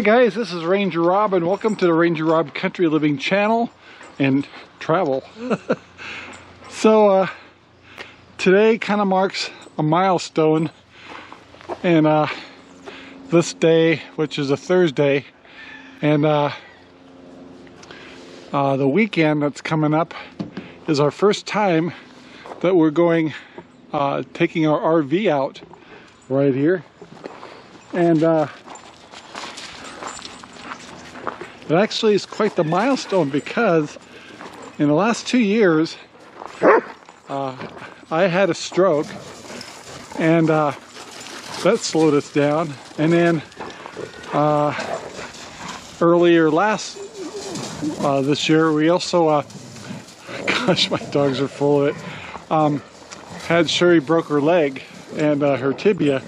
guys, this is Ranger Rob and welcome to the Ranger Rob Country Living channel and travel. So today kind of marks a milestone, and this day, which is a Thursday, and the weekend that's coming up is our first time that we're going taking our RV out right here. And it actually is quite the milestone because in the last 2 years I had a stroke, and that slowed us down. And then earlier this year we also gosh, my dogs are full of it, had Sherry broke her leg and her tibia,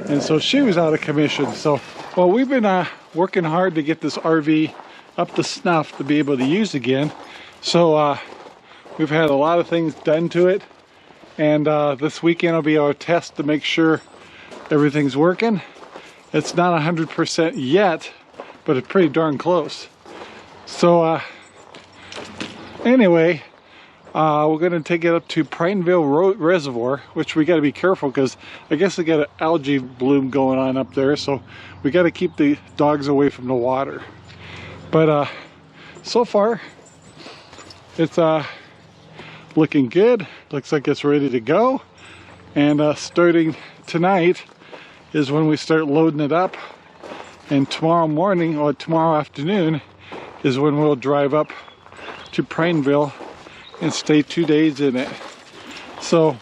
and so she was out of commission. So well, we've been working hard to get this RV up to snuff to be able to use again. So we've had a lot of things done to it, and this weekend will be our test to make sure everything's working. It's not 100% yet, but it's pretty darn close. So anyway, we're going to take it up to Prineville Reservoir, which we got to be careful because I guess they got an algae bloom going on up there, so we got to keep the dogs away from the water. But so far it's looking good. Looks like it's ready to go, and starting tonight is when we start loading it up, and tomorrow morning or tomorrow afternoon is when we'll drive up to Prineville and stay 2 days in it. So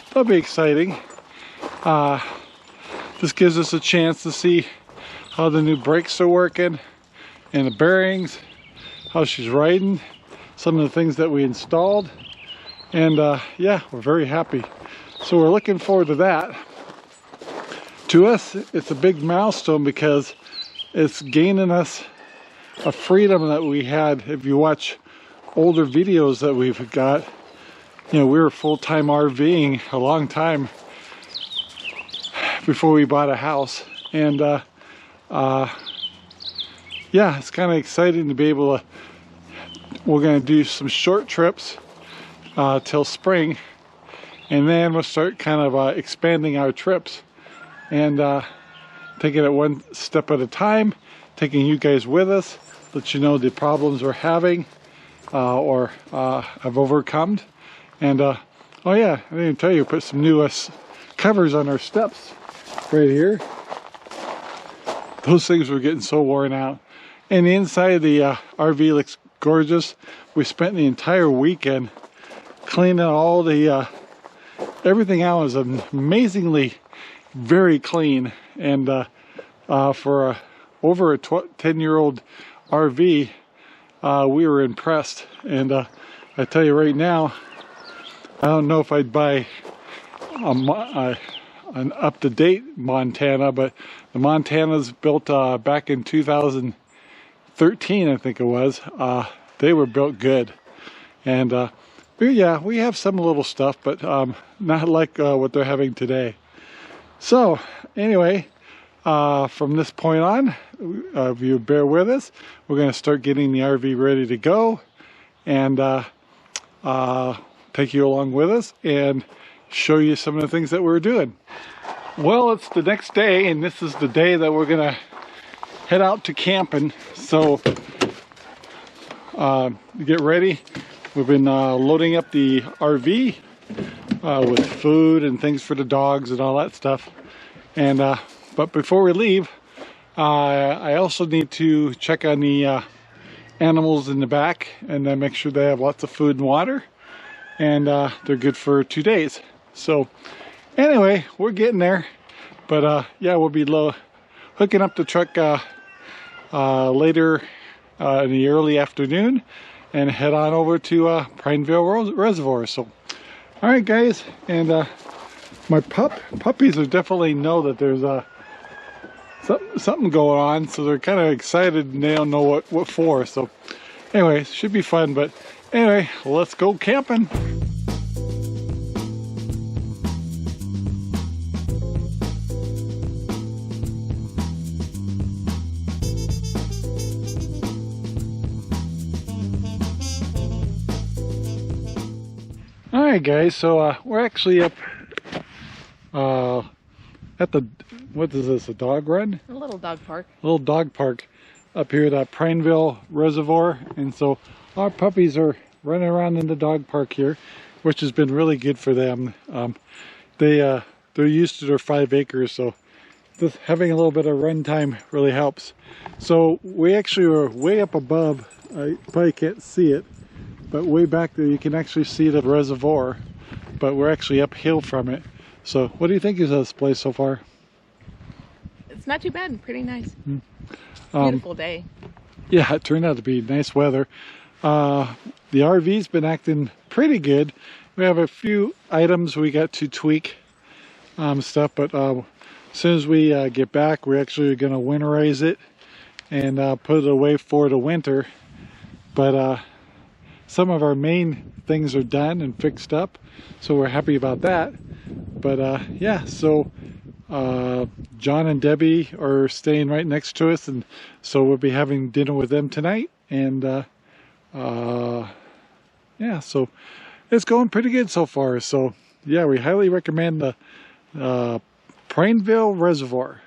that'll be exciting. This gives us a chance to see how the new brakes are working and the bearings, how she's riding, some of the things that we installed, and yeah, we're very happy. So we're looking forward to that. To us, it's a big milestone because it's gaining us a freedom that we had. If you watch older videos that we've got, you know, we were full-time RVing a long time before we bought a house, and yeah, it's kind of exciting to be able to. We're going to do some short trips till spring, and then we'll start kind of expanding our trips and taking it one step at a time, taking you guys with us, let you know the problems we're having or have overcome. And oh yeah, I didn't even tell you, put some new covers on our steps right here. Those things were getting so worn out. And the inside of the RV looks gorgeous. We spent the entire weekend cleaning all the everything out. Was amazingly very clean, and for over a 10-year-old RV, we were impressed. And I tell you right now, I don't know if I'd buy an up-to-date Montana, but the Montanas built back in 2013, I think it was. They were built good, and yeah, we have some little stuff, but not like what they're having today. So anyway, from this point on, if you bear with us, we're going to start getting the RV ready to go, and take you along with us and show you some of the things that we're doing. Well, it's the next day, and this is the day that we're going to head out to camping. So get ready. We've been loading up the RV with food and things for the dogs and all that stuff. And but before we leave, I also need to check on the animals in the back and then make sure they have lots of food and water, and they're good for 2 days. So anyway, we're getting there. But yeah, we'll be hooking up the truck later in the early afternoon and head on over to Prineville Reservoir. So all right guys, and my puppies are definitely know that there's something going on, so they're kind of excited and they don't know what for. So anyway, it should be fun. But anyway, let's go camping. Alright guys, so we're actually up at the, what is this, a dog run? A little dog park. A little dog park up here at Prineville Reservoir. And so our puppies are running around in the dog park here, which has been really good for them. They're used to their 5 acres, so just having a little bit of run time really helps. So we actually are way up above. I probably can't see it, but way back there you can actually see the reservoir, but we're actually uphill from it. So what do you think of this place so far? It's not too bad, pretty nice. Beautiful day. Yeah, it turned out to be nice weather. The RV's been acting pretty good. We have a few items we got to tweak stuff, but as soon as we get back, we're actually going to winterize it and put it away for the winter. But some of our main things are done and fixed up, so we're happy about that. But yeah, so John and Debbie are staying right next to us, and so we'll be having dinner with them tonight. And yeah, so it's going pretty good so far. So yeah, we highly recommend the Prineville Reservoir.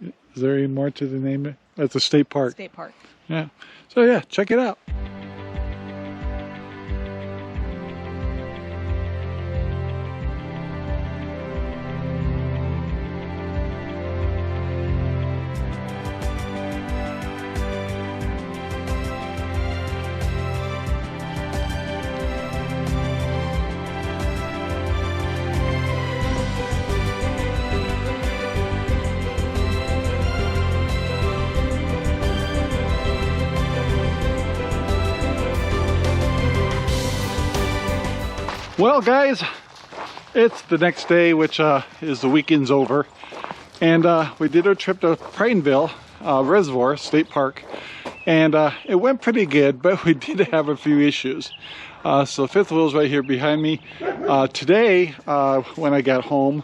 Is there any more to the name? That's a state park. State park. Yeah. So yeah, check it out. Well guys, it's the next day, which is the weekend's over, and we did our trip to Prineville Reservoir State Park, and it went pretty good, but we did have a few issues. So fifth wheel's right here behind me. Today, when I got home,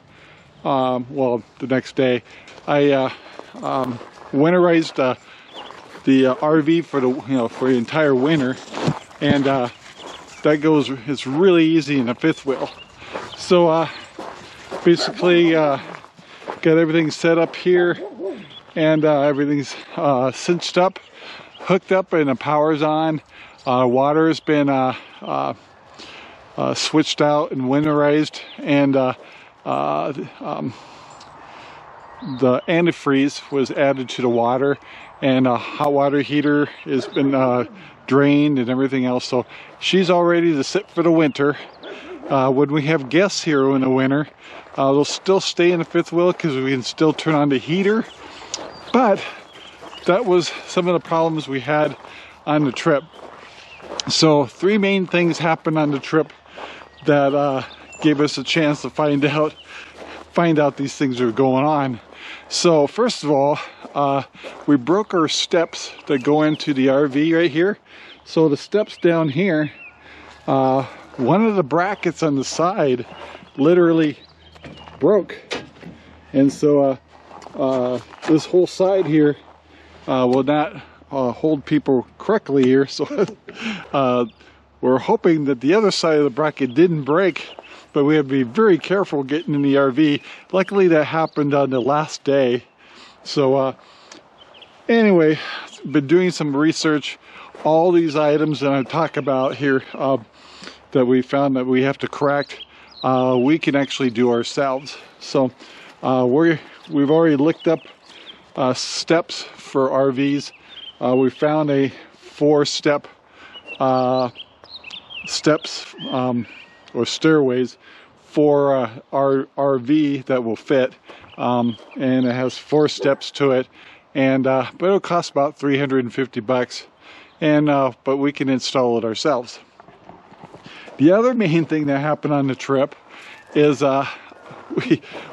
well, the next day, I winterized the RV for the entire winter, and that goes, it's really easy in a fifth wheel. So basically got everything set up here, and everything's cinched up, hooked up, and the power's on. Water has been switched out and winterized, and the antifreeze was added to the water, and a hot water heater has been drained and everything else. So she's all ready to sit for the winter. When we have guests here in the winter, they'll still stay in the fifth wheel because we can still turn on the heater. But that was some of the problems we had on the trip. So 3 main things happened on the trip that gave us a chance to find out these things are going on. So first of all, we broke our steps that go into the RV right here. So the steps down here, one of the brackets on the side literally broke, and so this whole side here will not hold people correctly here. So we're hoping that the other side of the bracket didn't break, but we have to be very careful getting in the RV. Luckily that happened on the last day. So anyway, been doing some research. All these items that I talk about here that we found that we have to correct, we can actually do ourselves. So we've already looked up steps for RVs. We found a 4-step steps or stairways for our RV that will fit, and it has 4 steps to it, and but it'll cost about $350, and but we can install it ourselves. The other main thing that happened on the trip is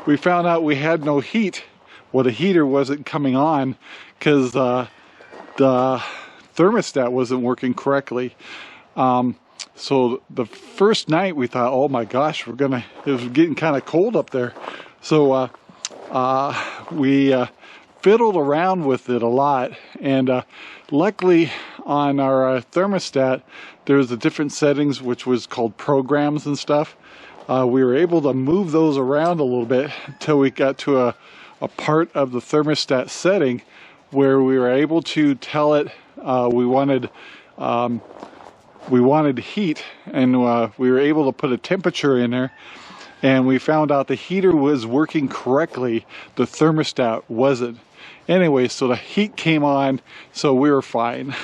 we found out we had no heat. Well, the heater wasn't coming on because the thermostat wasn't working correctly. So the first night we thought, oh my gosh, it was getting kind of cold up there. So we fiddled around with it a lot, and luckily on our thermostat, there's the different settings, which was called programs and stuff. We were able to move those around a little bit until we got to a part of the thermostat setting where we were able to tell it we wanted heat, and we were able to put a temperature in there, and we found out the heater was working correctly, the thermostat wasn't. Anyway, so the heat came on, so we were fine.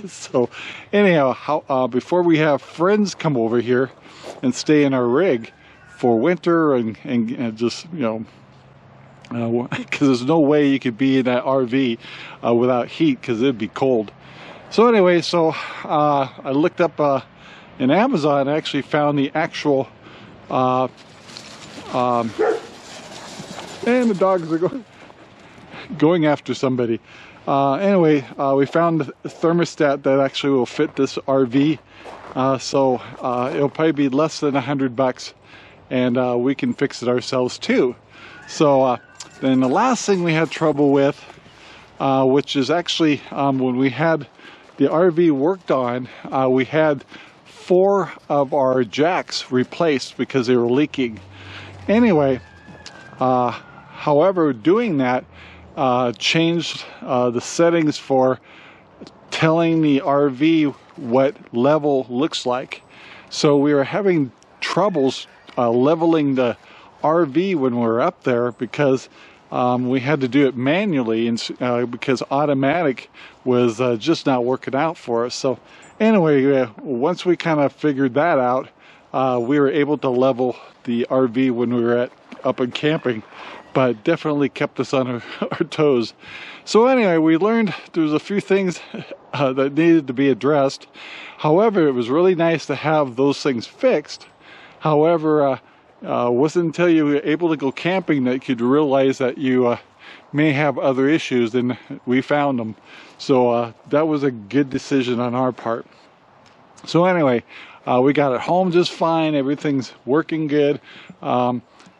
So anyhow, before we have friends come over here and stay in our rig for winter and just, you know, because there's no way you could be in that RV without heat, because it'd be cold. So anyway, so I looked up in Amazon. I actually found the actual and the dogs are going after somebody. Anyway, we found a thermostat that actually will fit this RV, so it'll probably be less than $100, and we can fix it ourselves too. So then the last thing we had trouble with, which is actually when we had the RV worked on, we had 4 of our jacks replaced because they were leaking. Anyway, however, doing that changed the settings for telling the RV what level looks like. So we were having troubles leveling the RV when we were up there, because we had to do it manually, and because automatic was just not working out for us. So anyway, once we kind of figured that out, we were able to level the RV when we were up and camping, but definitely kept us on our toes. So anyway, we learned there was a few things that needed to be addressed. However, it was really nice to have those things fixed. However, wasn't until you were able to go camping that you could realize that you may have other issues, and we found them. So that was a good decision on our part. So anyway, we got it home just fine. Everything's working good.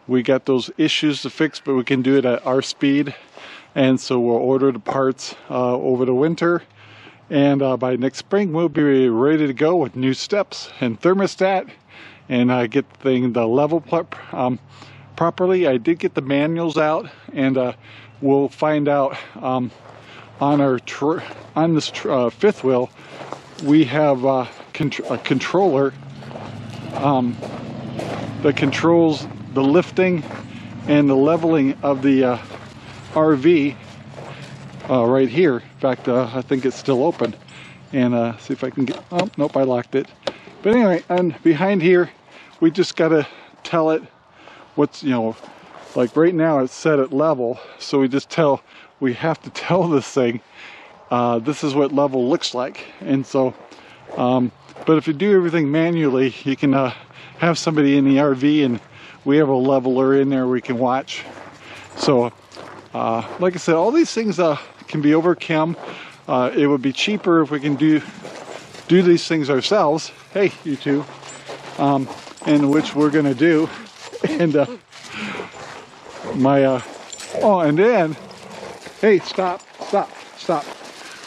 We got those issues to fix, but we can do it at our speed. And so we'll order the parts over the winter. And by next spring, we'll be ready to go with new steps and thermostat, and get the level properly. I did get the manuals out, and we'll find out on this fifth wheel, we have a controller that controls the lifting and the leveling of the RV right here. In fact, I think it's still open, and see if I can get, oh nope, I locked it. But anyway, and behind here, we just gotta tell it what's, you know, like right now it's set at level, so we have to tell this thing this is what level looks like. And so but if you do everything manually, you can have somebody in the RV, and we have a leveler in there we can watch. So like I said, all these things can be overcome. It would be cheaper if we can do these things ourselves. Hey, you two. And which we're gonna do. And oh, and then, hey, stop.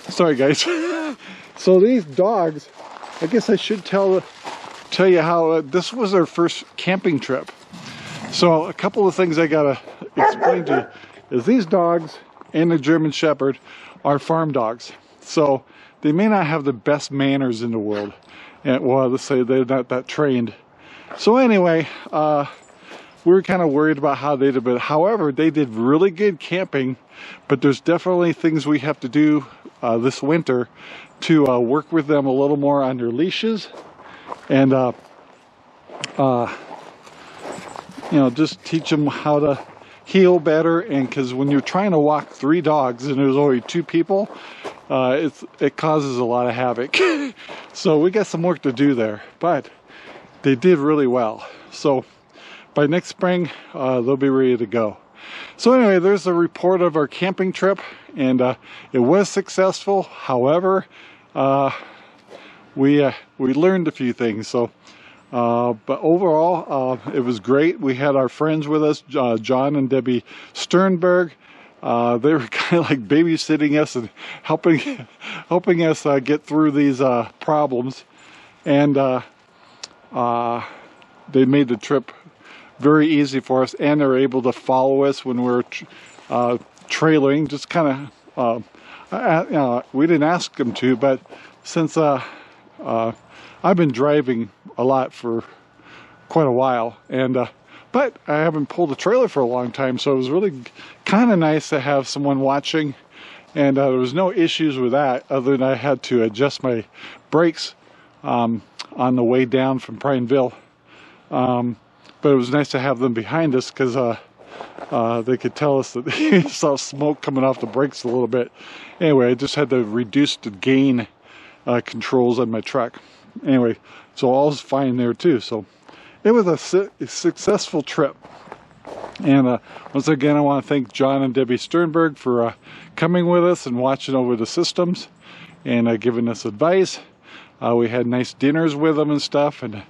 Sorry, guys. So these dogs, I guess I should tell you how this was our first camping trip. So a couple of things I gotta explain to you is these dogs and the German Shepherd are farm dogs. So they may not have the best manners in the world. And, well, let's say they're not that trained. So anyway, we were kind of worried about how they did, but however, they did really good camping. But there's definitely things we have to do this winter to work with them a little more on their leashes, and you know, just teach them how to heel better. And because when you're trying to walk 3 dogs and there's only 2 people, it causes a lot of havoc. So we got some work to do there, but they did really well. So by next spring, they'll be ready to go. So anyway, there's a report of our camping trip, and it was successful. However, we learned a few things. So, but overall, it was great. We had our friends with us, John and Debbie Sternberg. they were kind of like babysitting us and helping us get through these problems. And they made the trip very easy for us, and they're able to follow us when we're trailing. Just kind of, we didn't ask them to, but since I've been driving a lot for quite a while, and but I haven't pulled a trailer for a long time, so it was really kind of nice to have someone watching. And there was no issues with that, other than I had to adjust my brakes on the way down from Prineville. But it was nice to have them behind us, because they could tell us that they saw smoke coming off the brakes a little bit. Anyway, I just had to reduce the gain controls on my truck. Anyway, so all's fine there too. So it was a successful trip. And once again, I want to thank John and Debbie Sternberg for coming with us and watching over the systems and giving us advice. We had nice dinners with them and stuff, and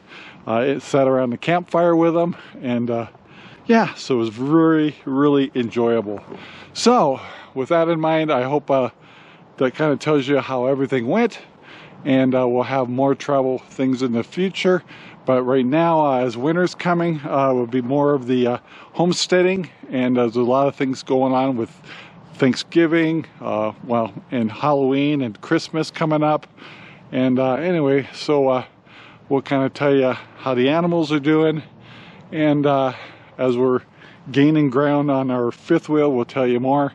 it sat around the campfire with them, and yeah, so it was really enjoyable. So with that in mind, I hope that kind of tells you how everything went, and we'll have more travel things in the future. But right now, as winter's coming, will be more of the homesteading, and there's a lot of things going on with Thanksgiving, well, and Halloween and Christmas coming up. And anyway, so we'll kind of tell you how the animals are doing, and as we're gaining ground on our fifth wheel, we'll tell you more.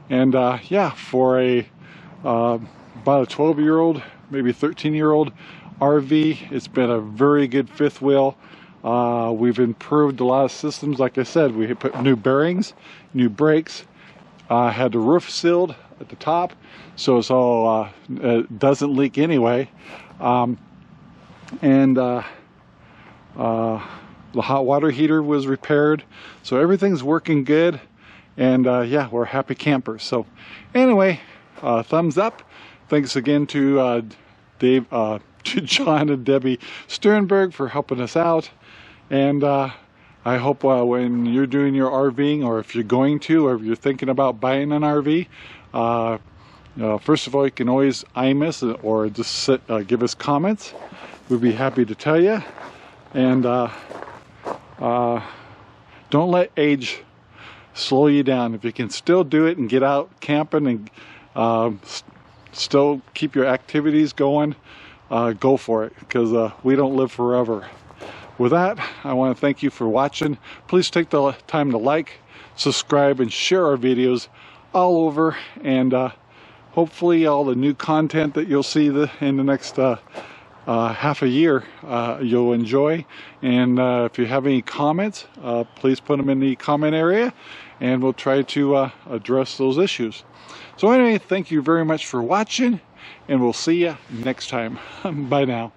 And yeah, for about a 12-year-old, maybe 13-year-old RV, it's been a very good fifth wheel. We've improved a lot of systems. Like I said, we put new bearings, new brakes, had the roof sealed at the top, so it's all it doesn't leak anyway. And the hot water heater was repaired, so everything's working good. And yeah, we're happy campers. So anyway, thumbs up. Thanks again to to John and Debbie Sternberg for helping us out. And I hope when you're doing your RVing, or if you're going to, or if you're thinking about buying an RV, first of all, you can always IM us or just give us comments. We'd be happy to tell you. And don't let age slow you down. If you can still do it and get out camping and still keep your activities going, go for it, because we don't live forever. With that, I want to thank you for watching. Please take the time to like, subscribe, and share our videos all over, and hopefully all the new content that you'll see in the next half a year you'll enjoy. And if you have any comments, please put them in the comment area, and we'll try to address those issues. So anyway, thank you very much for watching, and we'll see you next time. Bye now.